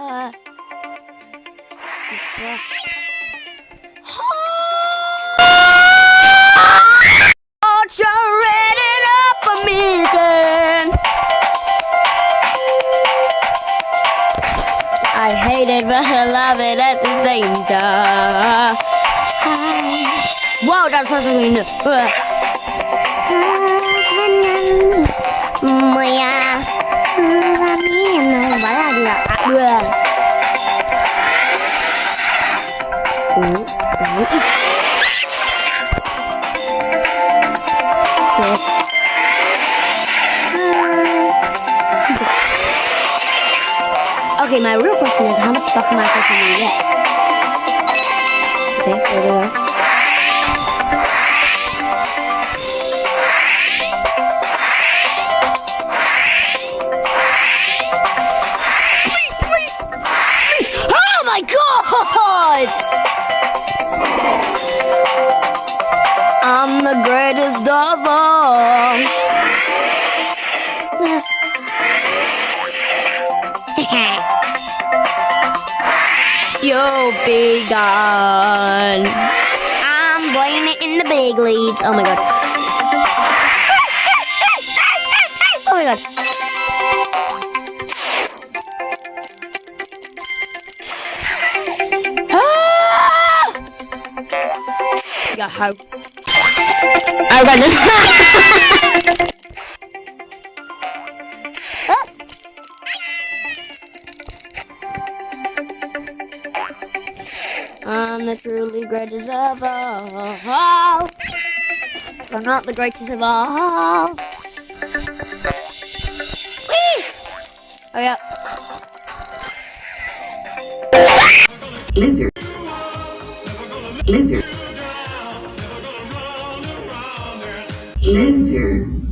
Read it up for me again. I hate it, but I love it at the same time. Wow, that's something new. 뭐야? Okay, my real question is, how much stuff am I supposed to get? Okay, there we go. Please! Oh my God! I'm the greatest of all. You'll be gone. I'm playing it in the big leagues. Oh my God. Oh my God. Ah! Yeah, how? I got this. I'm the truly greatest of all. I'm not the greatest of all. Whee! Hurry up. Lizard. Lizard. Lizard.